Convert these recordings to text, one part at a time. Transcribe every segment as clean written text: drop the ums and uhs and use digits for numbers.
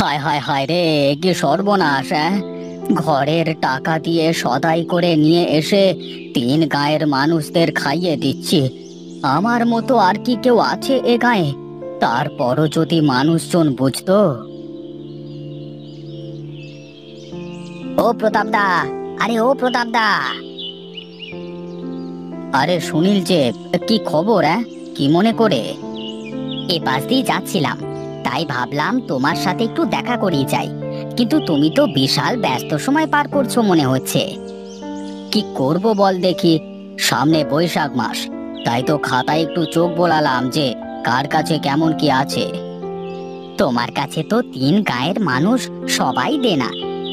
হায় হায় হায় রে, কি সর্বনাশ! ঘরের টাকা দিয়ে সদাই করে নিয়ে এসে তিন গায়ের মানুষদের খাইয়ে দিচ্ছি। আমার মতো আর কি কেউ আছে এ গায়ে? তারপরও যদি মানুষজন বুঝতো। ও প্রতাপ দা, আরে ও প্রতাপ দা! আরে সুনীল যে, কি খবর? কি মনে করে? এ পাশ দিয়ে যাচ্ছিলাম, তাই ভাবলাম তোমার সাথে একটু দেখা করেই যাই। কিন্তু তুমি তো বিশাল ব্যস্ত সময় পার করছো মনে হচ্ছে। কি করব বল দেখি, সামনে বৈশাখ মাস, তাই তো খাতায় একটু চোখ বোলালাম যে কার কাছে কেমন কি আছে। তোমার কাছে তো তিন গায়ের মানুষ সবাই দেনা।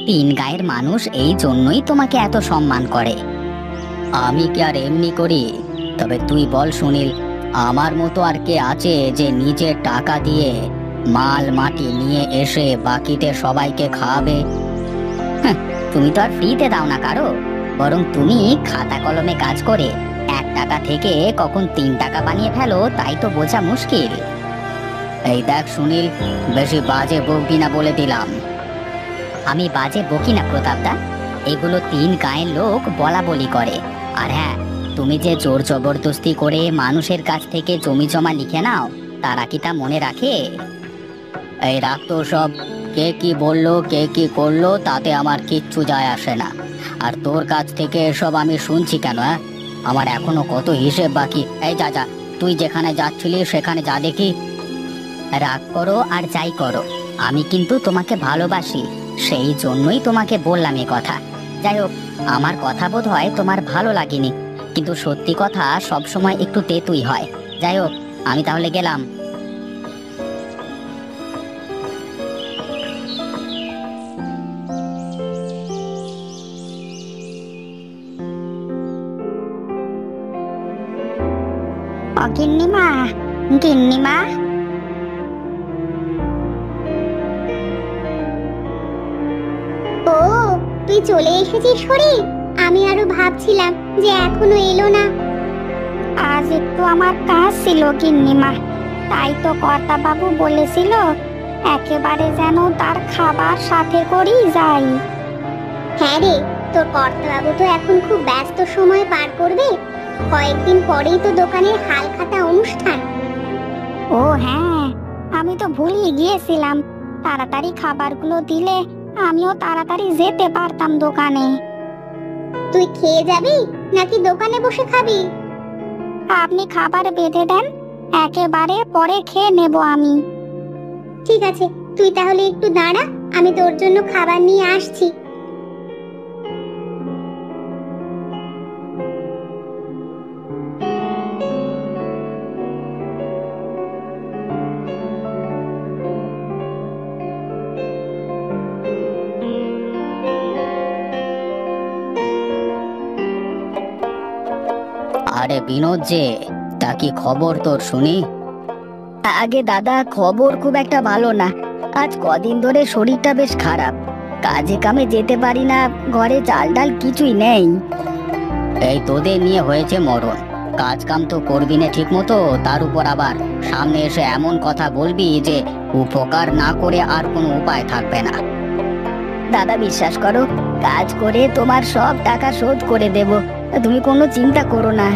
তিন গায়ের মানুষ এই জন্যই তোমাকে এত সম্মান করে। আমি কি আর এমনি করি? তবে তুই বল সুনীল, আমার মতো আর কে আছে যে নিজের টাকা দিয়ে মাল মাটি নিয়ে এসে বাকিতে সবাইকে খাওয়াবে? হ্যাঁ, তুমি তো আর ফ্রিতে দাও না কারো, বরং তুমি খাতা কলমে কাজ করে 1 টাকা থেকে কখন 3 টাকা বানিয়ে ফেলো, তাই তো বোঝা মুশকিল। এই দেখ সুনীল, বেশি বাজে বকবি না বলে দিলাম। আমি বাজে বকি না প্রতাপদা, এগুলো তিন গায়ের লোক বলা বলি করে। আর হ্যাঁ, তুমি যে জোর জবরদস্তি করে মানুষের কাছ থেকে জমি জমা লিখে নাও, তারা কি তা মনে রাখে? এই রাখতো সব, কে কি বললো কে কি করলো তাতে আমার কিচ্ছু যায় আসে না। আর তোর কাছ থেকে এসব আমি শুনছি কেন? আমার এখনো কত হিসেব বাকি। এই যা যা, তুই যেখানে যাচ্ছিলি সেখানে যা দেখি। রাগ করো আর যাই করো, আমি কিন্তু তোমাকে ভালোবাসি, সেই জন্যই তোমাকে বললাম এ কথা। যাই হোক, আমার কথা বোধ হয় তোমার ভালো লাগেনি, কিন্তু সত্যি কথা সবসময় একটু তেতুই হয়। যাই হোক, আমি তাহলে গেলাম। গিন্নিমা, গিন্নিমা, ও তুই চলে এসেছিস হরি? আমি আরো ভাবছিলাম যে এখনো এলো না। আজ একটু আমার কাজ ছিল গিন্নিমা, তাই তো কর্তা বাবু বলেছিল একেবারে যেন তার খাবার সাথে করেই যাই। হ্যাঁ রে, তোর কর্তা বাবু তো এখন খুব ব্যস্ত সময় পার করবে। কয়েকদিন পরেই তো দোকানের হালখাতা অনুষ্ঠান। ও হ্যাঁ, আমি তো ভুলিয়ে গিয়েছিলাম। তাড়াতাড়ি খাবারগুলো দিলে আমিও তাড়াতাড়ি যেতে পারতাম দোকানে। তুই খেয়ে যাবি নাকি দোকানে বসে খাবি? আপনি খাবার বেঁধে দেন, একেবারে পরে খেয়ে নেব আমি। ঠিক আছে, তুই তাহলে একটু দাঁড়া, আমি তোর জন্য খাবার নিয়ে আসছি। আরে বিনোদ যে, তা কি খবর তোর শুনি? আগে দাদা, খবর খুব একটা ভালো না। আজ কদিন ধরে শরীরটা বেশ খারাপ, কাজে কামে যেতে পারি না, ঘরে চাল ডাল কিছুই নেই। এই তোদের নিয়ে হয়েছে মরণ, কাজ কাম তো করবি না ঠিক মতো, তার উপর আবার সামনে এসে এমন কথা বলবি যে উপকার না করে আর কোনো উপায় থাকবে না। দাদা বিশ্বাস করো, কাজ করে তোমার সব টাকা শোধ করে দেব, তুমি কোনো চিন্তা করো না।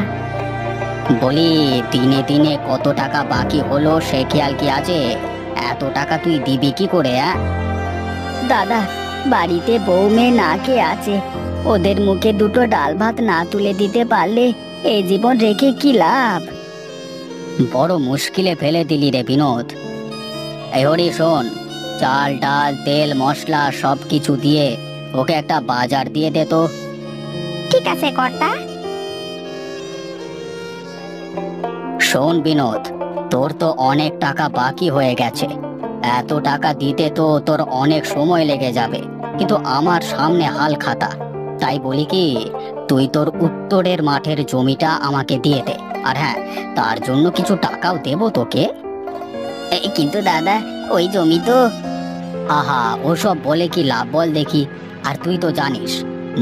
বলি, দিনে দিনে কত টাকা বাকি হলো সে খেয়াল কি আছে? এত টাকা তুই দিবি কি করে? দাদা, বাড়িতে বউ মেয়ে না খেয়ে আছে, ওদের মুখে দুটো ডাল ভাত না তুলে দিতে পারলে এই জীবন রেখে কি লাভ? বড় মুশকিলে ফেলে দিলি রে বিনোদ। এই হরি শোন, চাল ডাল তেল মশলা সব কিছু দিয়ে ওকে একটা বাজার দিয়ে দে তো। ঠিক আছে কর্তা। শোন বিনোদ, তোর তো অনেক টাকা বাকি হয়ে গেছে, এত টাকা দিতে তো তোর অনেক সময় লেগে যাবে, কিন্তু আমার সামনে হাল খাতা, তাই বলি কি, তুই তোর উত্তরের মাঠের জমিটা আমাকে দিয়ে দে। আর হ্যাঁ, তার জন্য কিছু টাকাও দেবো তোকে। কিন্তু দাদা, ওই জমি তো। আহা, ওসব বলে কি লাভ বল দেখি? আর তুই তো জানিস,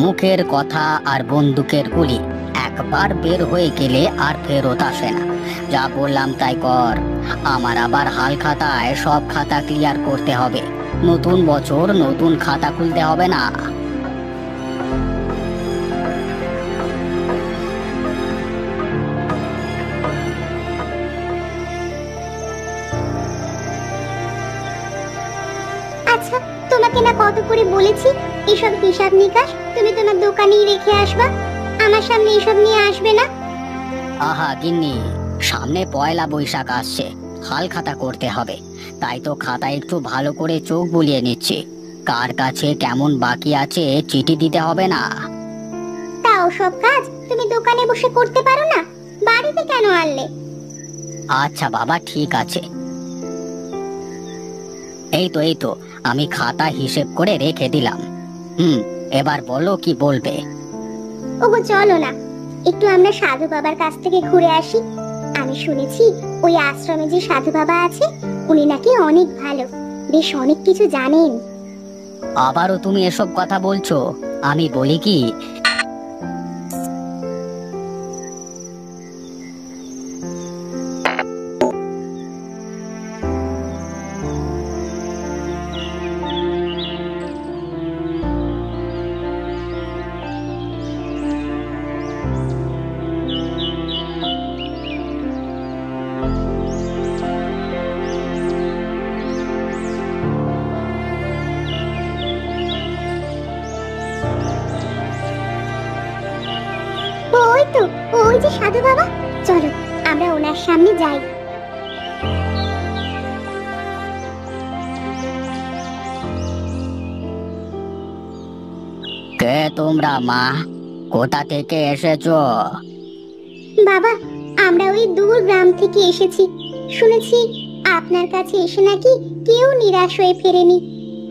মুখের কথা আর বন্দুকের গুলি একবার বের হয়ে গেলে আর ফেরত আসে না। যা বললাম তাই কর, আমার আবার হাল খাতায় সব খাতা ক্লিয়ার করতে হবে। নতুন বছর নতুন খাতা খুলতে হবে না? আচ্ছা, তোমাকে না কত করে বলেছি এসব হিসাব নিকাশ তুমি তোমার দোকানেই রেখে আসবা, আমার সামনে এসব নিয়ে আসবে না। আহা গিন্নি, সামনে পয়লা বৈশাখ আসছে, হাল খাতা করতে হবে। তাই তো খাতা একটু ভালো করে চোখ বুলিয়ে নিচ্ছি, কার কাছে কেমন বাকি আছে চিঠি দিতে হবে না? তাও সব কাজ তুমি দোকানে বসে করতে পারো না, বাড়িতে কেন আনলে? আচ্ছা বাবা, ঠিক আছে। এই তো আমি খাতা হিসেব করে রেখে দিলাম। এবার বলো কি বলবে? ওগো চলো না, একটু আমরা সাধু বাবার কাছ থেকে ঘুরে আসি। আমি শুনেছি ওই আশ্রমে যে সাধু বাবা আছে উনি নাকি অনেক ভালো, বেশ অনেক কিছু জানেন। আবারও তুমি এসব কথা বলছো? আমি বলি কি, ওই তো, ওই যে সাধু বাবা, চলো আমরা ওনার সামনে যাই। কে তোমরা মা? কোথা থেকে এসেছো? বাবা, আমরা ওই দূর গ্রাম থেকে এসেছি। শুনেছি আপনার কাছে এসে নাকি কেউ নিরাশ হয়ে ফেরেনি,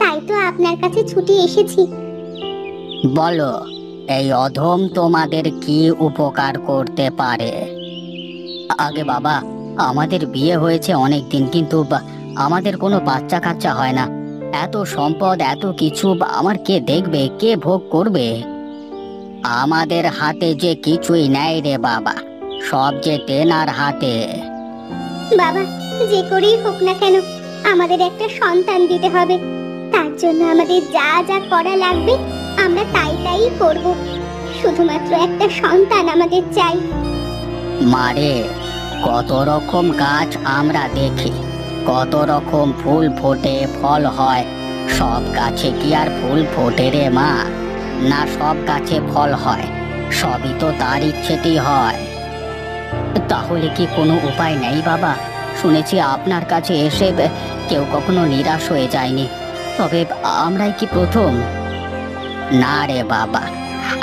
তাই তো আপনার কাছে ছুটে এসেছি। বলো, এই অধম তোমাদের কি উপকার করতে পারে? আগে বাবা, আমাদের বিয়ে হয়েছে অনেক দিন, কিন্তু আমাদের কোনো বাচ্চা কাচ্চা হয় না। এত সম্পদ, এত কিছু আমার কে দেখবে, কে ভোগ করবে? আমাদের হাতে যে কিছুই নেই রে বাবা, সব যে তেনার হাতে। বাবা, যে করেই হোক না কেন আমাদের একটা সন্তান দিতে হবে। তার জন্য আমাদের যা যা করা লাগবে আমরা তাই তাই করব। শুধুমাত্র একটা সন্তান আমাদের চাই। মারে, কত রকম গাছ আমরা দেখি, কত রকম ফুল ফোটে, ফল হয়। সব গাছে কি আর ফুল ফোটে রে মা? না, সব গাছে ফল হয়, সবই তো তার ইচ্ছেতেই হয়। তাহলে কি কোনো উপায় নেই বাবা? শুনেছি আপনার কাছে এসে কেউ কখনো নিরাশ হয়ে যায়নি, তবে আমরাই কি প্রথম? না রে বাবা,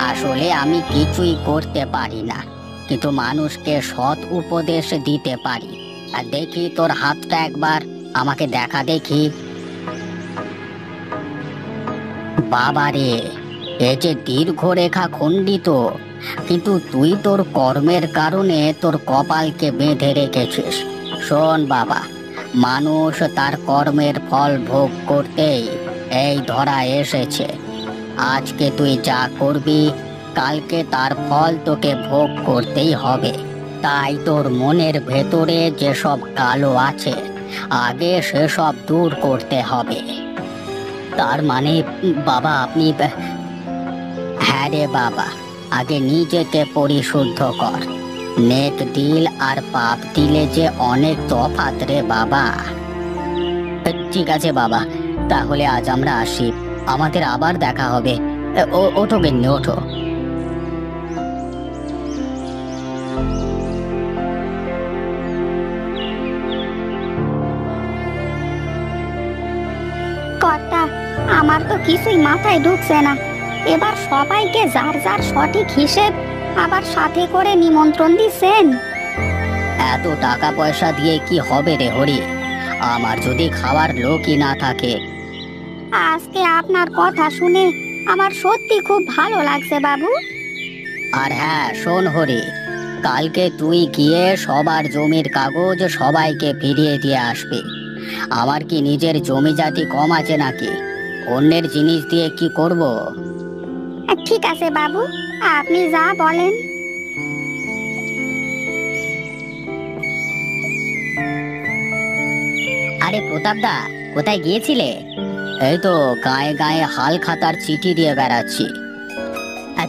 আসলে আমি কিছুই করতে পারি না, কিন্তু মানুষকে সৎ উপদেশ দিতে পারি। আর দেখি তোর হাতটা একবার আমাকে দেখা দেখি। বাবা রে, এ যে দীর্ঘ রেখা খণ্ডিত, কিন্তু তুই তোর কর্মের কারণে তোর কপালকে বেঁধে রেখেছিস। শোন বাবা, মানুষ তার কর্মের ফল ভোগ করতেই এই ধরা এসেছে। আজকে তুই যা করবি, কালকে তার ফল তোকে ভোগ করতেই হবে। তাই তোর মনের ভেতরে যেসব কালো আছে, আগে সেসব দূর করতে হবে। তার মানে বাবা আপনি, হ্যাঁ রে বাবা, আগে নিজেকে পরিশুদ্ধ কর। নেক দিল আর পাপ দিলে যে অনেক তফাৎ রে বাবা। ঠিক আছে বাবা, তাহলে আজ আমরা আসি, আমাদের আবার দেখা হবে। ওঠো গিন্নি, ওঠো। কর্তা, আমার তো কিছুই মাথায় ঢুকছে না। এবার সবাইকে যার যার সঠিক হিসেব আবার সাথে করে নিমন্ত্রণ দিচ্ছেন। এত টাকা পয়সা দিয়ে কি হবে রে হরি? আমার যদি খাওয়ার লোকই না থাকে। আজকে আপনার কথা শুনে আমার সত্যি খুব ভালো লাগছে বাবু। আর হ্যাঁ শোন হরি, কালকে তুই গিয়ে সবার জমির কাগজ সবাইকে ফিরিয়ে দিয়ে আসবি। আমার কি নিজের জমি জাতি কম আছে নাকি? অন্যের জিনিস দিয়ে কি করব? ঠিক আছে বাবু, আপনি যা বলেন। আরে প্রতাপ দা, কোথায় গিয়েছিলে? এই তো গায়ে গায়ে হাল খাতার চিঠি দিয়ে বেড়াচ্ছি।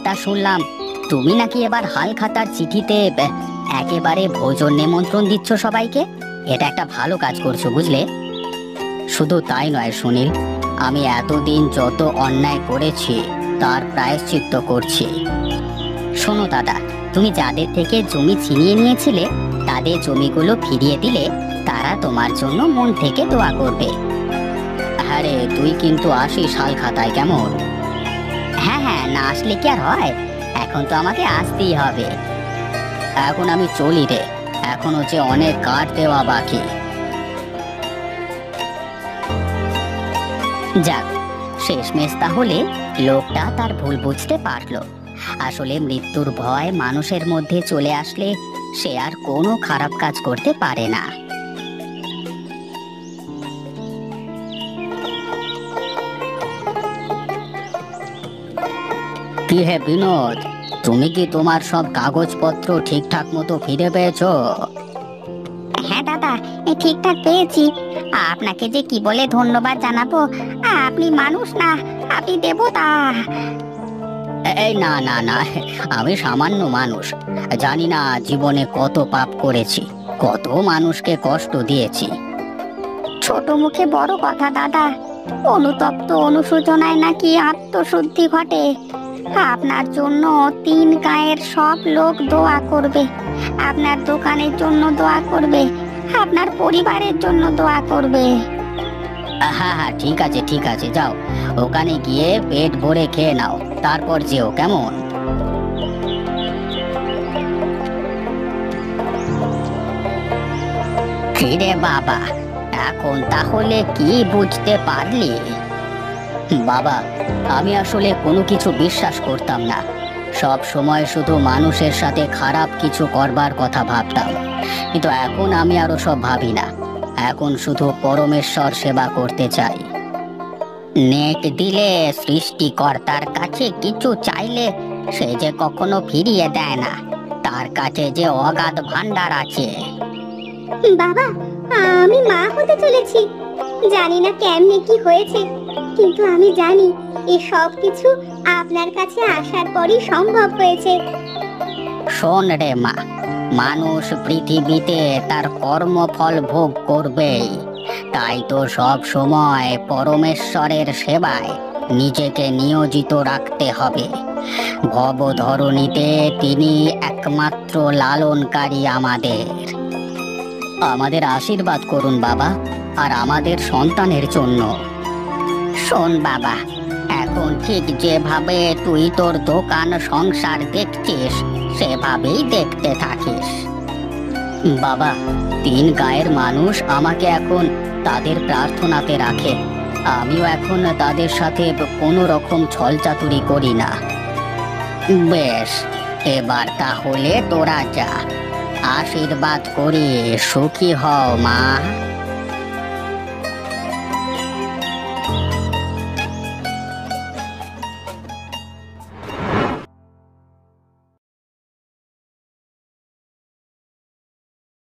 তা শুনলাম তুমি নাকি এবার হাল খাতার চিঠিতে একেবারে ভোজন নিমন্ত্রণ দিচ্ছ সবাইকে। এটা একটা ভালো কাজ করছো, বুঝলে। শুধু তাই নয় সুনীল, আমি এতদিন যত অন্যায় করেছি তার প্রায়শ্চিত্ত করছি। শোনো দাদা, তুমি যাদের থেকে জমি ছিনিয়ে নিয়েছিলে তাদের জমিগুলো ফিরিয়ে দিলে তারা তোমার জন্য মন থেকে দোয়া করবে। হ্যাঁ রে, তুই কিন্তু আসিস হাল খাতায়, কেমন? হ্যাঁ হ্যাঁ, না আসলে কি আর হয়, এখন তো আমাকে আসতেই হবে। এখন আমি চলি রে, এখনো যে অনেক কাঠ দেওয়া বাকি। যাক, শেষমেশ তাহলে লোকটা তার ভুল বুঝতে পারলো। আসলে মৃত্যুর ভয় মানুষের মধ্যে চলে আসলে সে আর কোনো খারাপ কাজ করতে পারে না। কি হে বিনোদ, তুমি কি তোমার সব কাগজপত্র ঠিকঠাক মতো ফিরে পেয়েছো? হ্যাঁ দাদা, ঠিকঠাক পেয়েছি। আপনাকে যে কি বলে ধন্যবাদ জানাবো, আপনি মানুষ না, আপনি দেবতা। এই না না না, আমি সামান্য মানুষ। জানি না জীবনে কত পাপ করেছি, কত মানুষকে কষ্ট দিয়েছি। ছোট মুখে বড় কথা দাদা, অনুতপ্ত অনুশোচনায় নাকি আত্মশুদ্ধি ঘটে। আপনার জন্য 3 গাঁয়ের সব লোক দোয়া করবে, আপনার দোকানের জন্য দোয়া করবে, আপনার পরিবারের জন্য দোয়া করবে। হ্যাঁ হ্যাঁ, ঠিক আছে ঠিক আছে, যাও ওখানে গিয়ে পেট ভরে খেয়ে নাও, তারপর যেও, কেমন? কিরে বাবা, এখন তাহলে কি বুঝতে পারলি? বাবা, আমি আসলে কোনো কিছু বিশ্বাস করতাম না। সব সময় শুধু মানুষের সাথে খারাপ কিছু করবার কথা ভাবতাম, কিন্তু এখন আমি আরো সব ভাবি না। এখন শুধু পরমেশ্বর সেবা করতে চাই। নেক দিলে সৃষ্টিকর্তার কাছে কিছু চাইলে সে যে কখনো ফিরিয়ে দেয় না, তার কাছে যে অগাধ ভান্ডার আছে। বাবা, আমি মা হতে চলেছি। জানি না কেমনে কি হয়েছে, কিন্তু আমি জানি এই সব কিছু আপনার কাছে আসার পরই সম্ভব হয়েছে। শোন রে মা, মানুষ পৃথিবীতে তার কর্মফল ভোগ করবেই। তাই তো সব সময় পরমেশ্বরের সেবায় নিজেকে নিয়োজিত রাখতে হবে। ভবধরণীতে তিনি একমাত্র লালনকারী। আমাদের আশীর্বাদ করুন বাবা, আর আমাদের সন্তানের জন্য। শোন বাবা, এখন ঠিক যেভাবে তুই তোর দোকান সংসার দেখছিস সেভাবেই দেখতে থাকিস। বাবা, 3 গাঁয়ের মানুষ আমাকে এখন তাদের প্রার্থনাতে রাখে। আমিও এখন তাদের সাথে কোনো রকম ছলচাতুরি করি না। বেশ, এবার তাহলে তোরা যা, আশীর্বাদ করি সুখী হও মা।